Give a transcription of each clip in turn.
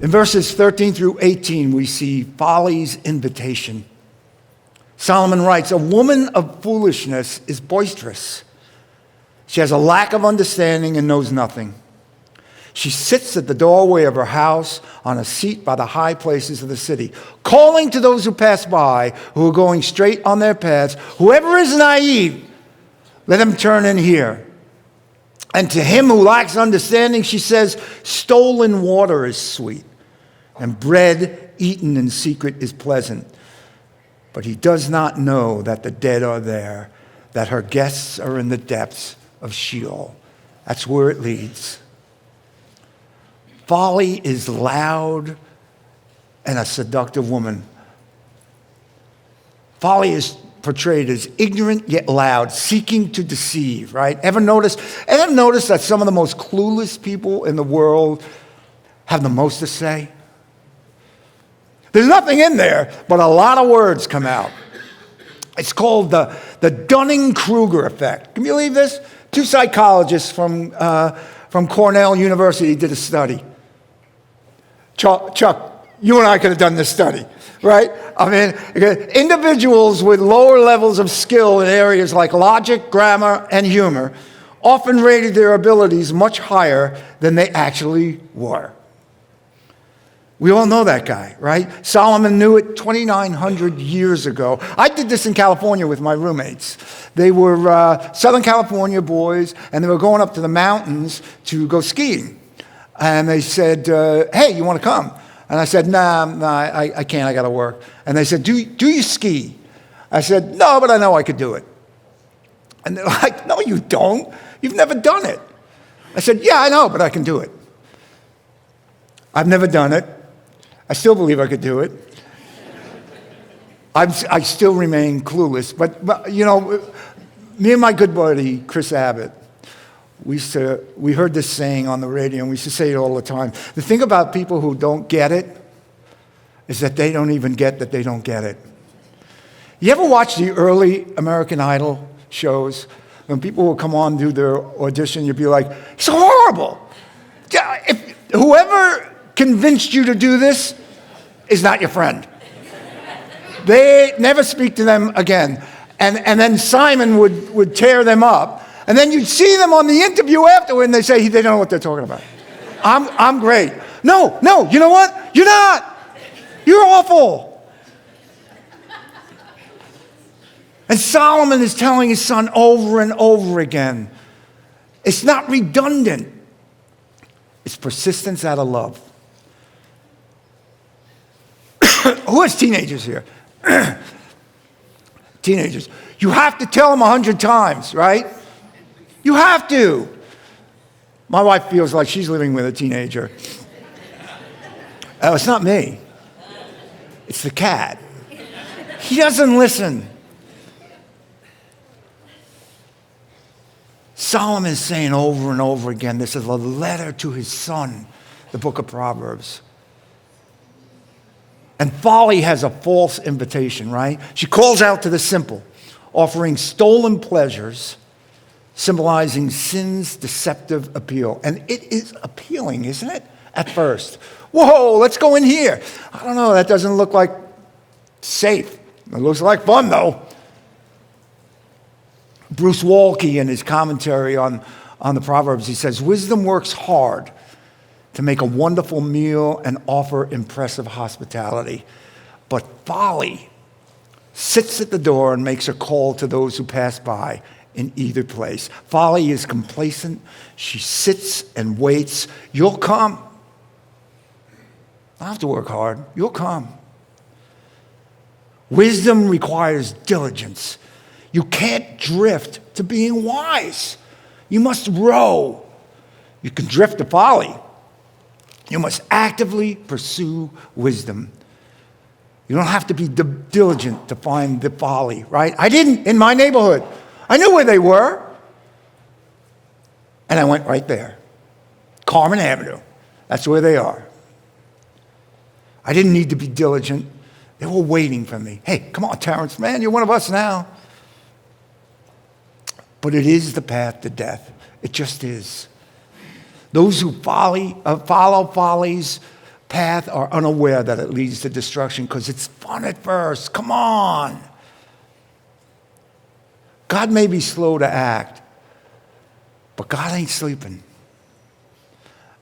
In verses 13 through 18, we see Folly's invitation. Solomon writes, "A woman of foolishness is boisterous. She has a lack of understanding and knows nothing. She sits at the doorway of her house on a seat by the high places of the city, calling to those who pass by, who are going straight on their paths, 'Whoever is naive, let him turn in here.' And to him who lacks understanding, she says, 'Stolen water is sweet, and bread eaten in secret is pleasant.' But he does not know that the dead are there, that her guests are in the depths of Sheol." That's where it leads. Folly is loud and a seductive woman. Folly is portrayed as ignorant yet loud, seeking to deceive, right? Ever notice that some of the most clueless people in the world have the most to say? There's nothing in there, but a lot of words come out. It's called the Dunning-Kruger effect. Can you believe this? Two psychologists from Cornell University did a study. Chuck, you and I could have done this study, right? I mean, individuals with lower levels of skill in areas like logic, grammar, and humor often rated their abilities much higher than they actually were. We all know that guy, right? Solomon knew it 2,900 years ago. I did this in California with my roommates. They were Southern California boys, and they were going up to the mountains to go skiing. And they said, "Hey, you want to come?" And I said, nah, I can't, I got to work. And they said, do you ski? I said, "No, but I know I could do it." And they're like, "No, you don't. You've never done it." I said, "Yeah, I know, but I can do it." I've never done it. I still believe I could do it. I still remain clueless. But you know, me and my good buddy, Chris Abbott, we heard this saying on the radio, and we used to say it all the time. The thing about people who don't get it is that they don't even get that they don't get it. You ever watch the early American Idol shows? When people would come on and do their audition, you'd be like, "It's horrible. If whoever convinced you to do this is not your friend." They never speak to them again. And then Simon would tear them up. And then you'd see them on the interview afterward, and they say they don't know what they're talking about. I'm great. No, you know what? You're not. You're awful. And Solomon is telling his son over and over again, it's not redundant. It's persistence out of love. Who has teenagers here? Teenagers. You have to tell them 100 times, right? You have to. My wife feels like she's living with a teenager. Oh, it's not me. It's the cat. He doesn't listen. Solomon is saying over and over again, this is a letter to his son, the book of Proverbs. And Folly has a false invitation, right? She calls out to the simple, offering stolen pleasures, symbolizing sin's deceptive appeal. And it is appealing, isn't it? At first. Whoa, let's go in here. I don't know, that doesn't look like safe. It looks like fun, though. Bruce Waltke, in his commentary on the Proverbs, he says, "Wisdom works hard to make a wonderful meal and offer impressive hospitality. But folly sits at the door and makes a call to those who pass by in either place." Folly is complacent. She sits and waits. You'll come. I don't have to work hard. You'll come. Wisdom requires diligence. You can't drift to being wise. You must row. You can drift to folly. You must actively pursue wisdom. You don't have to be diligent to find the folly, right? I didn't in my neighborhood. I knew where they were. And I went right there. Carmen Avenue. That's where they are. I didn't need to be diligent. They were waiting for me. Hey, come on, Terence, man, you're one of us now. But it is the path to death. It just is. Those who follow follies path are unaware that it leads to destruction because it's fun at first. Come on. God may be slow to act, but God ain't sleeping.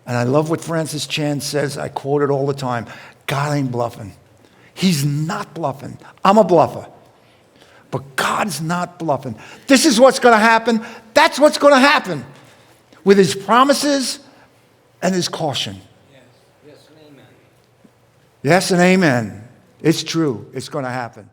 And I love what Francis Chan says. I quote it all the time. God ain't bluffing. He's not bluffing. I'm a bluffer. But God's not bluffing. This is what's going to happen. That's what's going to happen with his promises and his caution. Yes and amen. Yes and amen. It's true. It's going to happen.